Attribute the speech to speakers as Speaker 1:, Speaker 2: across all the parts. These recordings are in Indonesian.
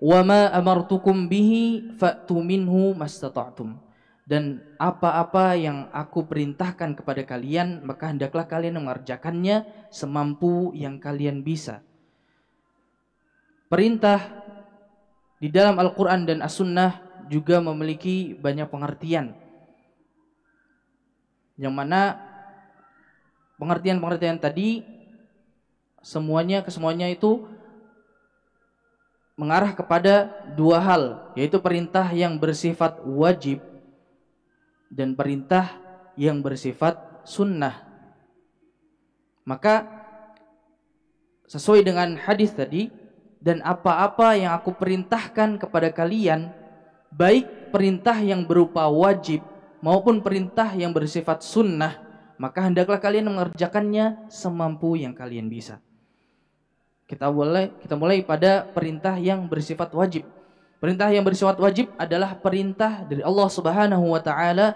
Speaker 1: wa ma amartukum bihi fa'tu minhu mastata'tum. Dan apa-apa yang aku perintahkan kepada kalian, maka hendaklah kalian mengerjakannya semampu yang kalian bisa. Perintah di dalam Al-Quran dan As-Sunnah juga memiliki banyak pengertian, yang mana pengertian-pengertian tadi kesemuanya itu mengarah kepada dua hal, yaitu perintah yang bersifat wajib dan perintah yang bersifat sunnah. Maka sesuai dengan hadis tadi, dan apa-apa yang aku perintahkan kepada kalian, baik perintah yang berupa wajib maupun perintah yang bersifat sunnah, maka hendaklah kalian mengerjakannya semampu yang kalian bisa. Kita mulai pada perintah yang bersifat wajib. Perintah yang bersifat wajib adalah perintah dari Allah Subhanahu wa taala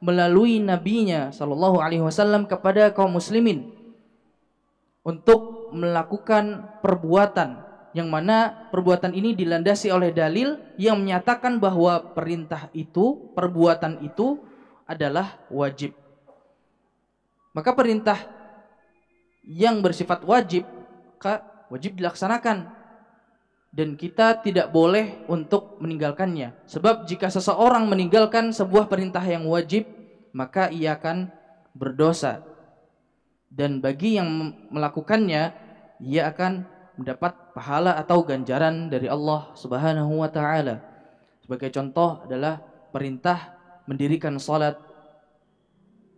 Speaker 1: melalui nabinya sallallahu alaihi wasallam kepada kaum muslimin untuk melakukan perbuatan yang mana perbuatan ini dilandasi oleh dalil yang menyatakan bahwa perbuatan itu adalah wajib. Maka perintah yang bersifat wajib dilaksanakan, dan kita tidak boleh untuk meninggalkannya. Sebab jika seseorang meninggalkan sebuah perintah yang wajib, maka ia akan berdosa. Dan bagi yang melakukannya, ia akan mendapat pahala atau ganjaran dari Allah Subhanahu wa taala. Sebagai contoh adalah perintah mendirikan salat,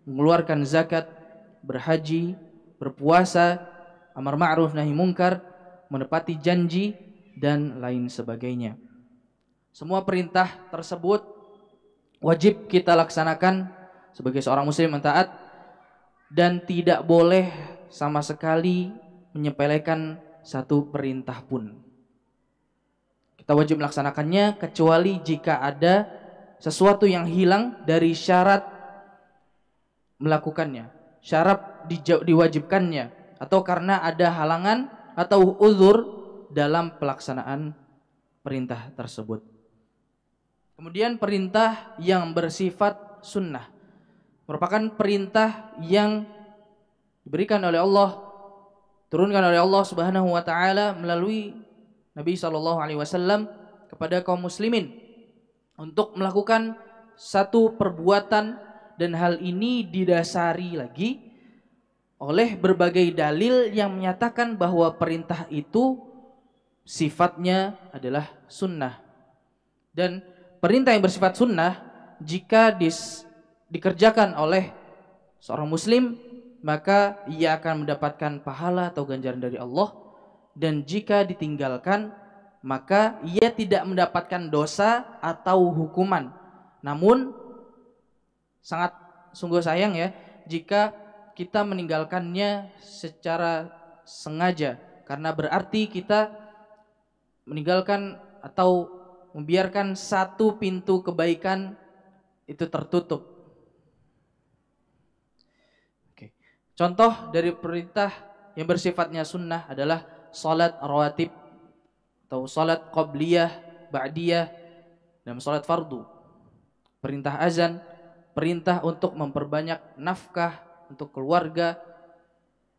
Speaker 1: mengeluarkan zakat, berhaji, berpuasa, amar ma'ruf nahi munkar, menepati janji, dan lain sebagainya. Semua perintah tersebut wajib kita laksanakan sebagai seorang muslim yang taat, dan tidak boleh sama sekali menyepelekan satu perintah pun. Kita wajib melaksanakannya kecuali jika ada sesuatu yang hilang dari syarat melakukannya, syarat diwajibkannya, atau karena ada halangan atau uzur dalam pelaksanaan perintah tersebut. Kemudian perintah yang bersifat sunnah merupakan perintah yang diberikan oleh Allah, turunkan oleh Allah Subhanahu wa taala melalui Nabi sallallahu alaihi wasallam kepada kaum muslimin untuk melakukan satu perbuatan, dan hal ini didasari lagi oleh berbagai dalil yang menyatakan bahwa perintah itu sifatnya adalah sunnah. Dan perintah yang bersifat sunnah jika dikerjakan oleh seorang muslim, maka ia akan mendapatkan pahala atau ganjaran dari Allah, dan jika ditinggalkan maka ia tidak mendapatkan dosa atau hukuman. Namun sangat sungguh sayang ya jika kita meninggalkannya secara sengaja, karena berarti kita meninggalkan atau membiarkan satu pintu kebaikan itu tertutup. Oke. Contoh dari perintah yang bersifatnya sunnah adalah salat rawatib atau salat qabliyah, ba'diyah, dan salat fardu. Perintah azan, perintah untuk memperbanyak nafkah untuk keluarga,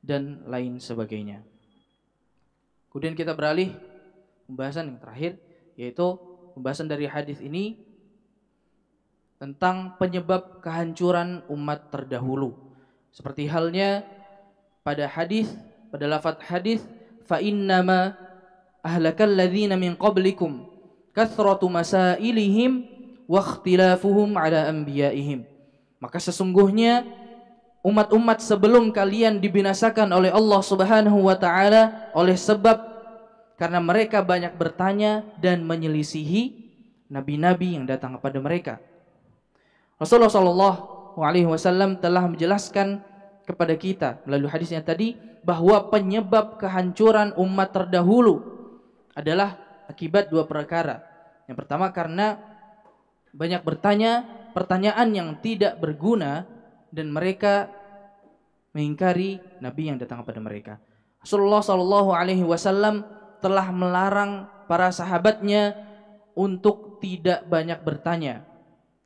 Speaker 1: dan lain sebagainya. Kemudian kita beralih pembahasan yang terakhir, yaitu pembahasan dari hadis ini tentang penyebab kehancuran umat terdahulu. Seperti halnya pada lafaz hadis, fa innama ahlakal ladzina min qablikum kathratu masailihim wa ikhtilafuhum ala anbiya'ihim. Maka sesungguhnya umat-umat sebelum kalian dibinasakan oleh Allah Subhanahu wa taala oleh sebab karena mereka banyak bertanya dan menyelisihi nabi-nabi yang datang kepada mereka. Rasulullah sallallahu alaihi wasallam telah menjelaskan kepada kita melalui hadisnya tadi bahwa penyebab kehancuran umat terdahulu adalah akibat dua perkara. Yang pertama, karena banyak bertanya pertanyaan yang tidak berguna dan mereka mengingkari nabi yang datang kepada mereka. Rasulullah sallallahu alaihi wasallam telah melarang para sahabatnya untuk tidak banyak bertanya,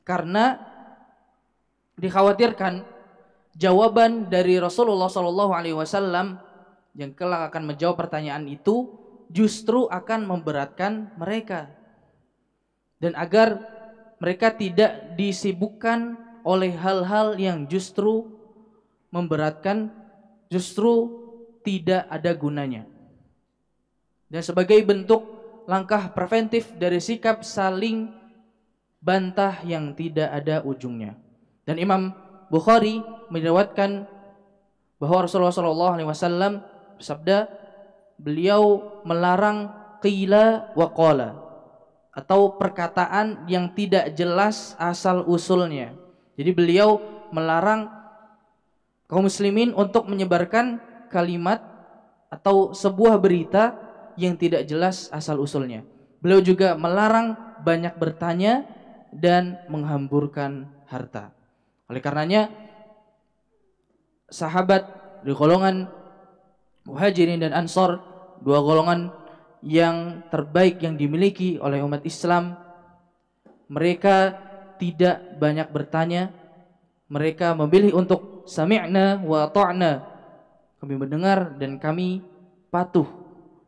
Speaker 1: karena dikhawatirkan jawaban dari Rasulullah SAW yang kelak akan menjawab pertanyaan itu justru akan memberatkan mereka, dan agar mereka tidak disibukkan oleh hal-hal yang justru memberatkan, justru tidak ada gunanya. Dan sebagai bentuk langkah preventif dari sikap saling bantah yang tidak ada ujungnya. Dan Imam Bukhari meriwayatkan bahwa Rasulullah SAW bersabda, beliau melarang qila wa qala, atau perkataan yang tidak jelas asal usulnya. Jadi beliau melarang kaum muslimin untuk menyebarkan kalimat atau sebuah berita yang tidak jelas asal usulnya. Beliau juga melarang banyak bertanya dan menghamburkan harta. Oleh karenanya sahabat di golongan Muhajirin dan Ansor, dua golongan yang terbaik yang dimiliki oleh umat Islam, mereka tidak banyak bertanya. Mereka memilih untuk sami'na wa ta'na, kami mendengar dan kami patuh,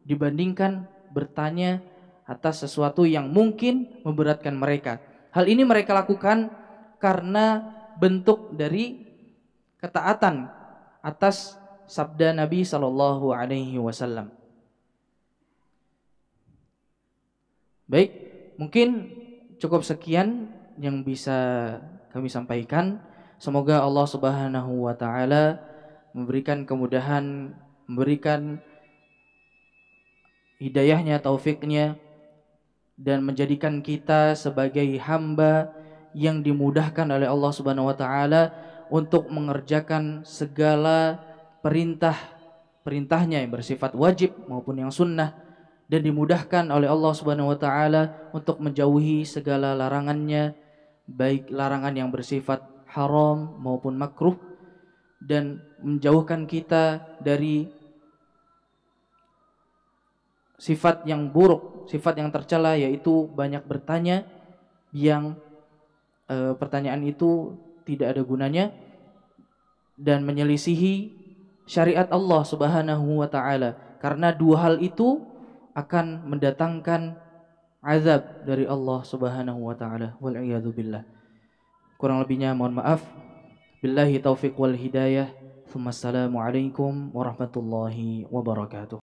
Speaker 1: dibandingkan bertanya atas sesuatu yang mungkin memberatkan mereka. Hal ini mereka lakukan karena bentuk dari ketaatan atas sabda Nabi sallallahu alaihi wasallam. Baik, mungkin cukup sekian yang bisa kami sampaikan. Semoga Allah Subhanahu wa taala memberikan kemudahan, memberikan hidayahnya, taufiknya, dan menjadikan kita sebagai hamba yang dimudahkan oleh Allah Subhanahu wa taala untuk mengerjakan segala perintah-perintahnya yang bersifat wajib maupun yang sunnah, dan dimudahkan oleh Allah Subhanahu wa taala untuk menjauhi segala larangannya, baik larangan yang bersifat haram maupun makruh, dan menjauhkan kita dari sifat yang buruk, sifat yang tercela, yaitu banyak bertanya yang pertanyaan itu tidak ada gunanya dan menyelisihi syariat Allah Subhanahu wa taala, karena dua hal itu akan mendatangkan azab dari Allah Subhanahu wa taala. Wal iyadu billah. Kurang lebihnya mohon maaf. Billahi taufiq wal hidayah. Assalamualaikum warahmatullahi wabarakatuh.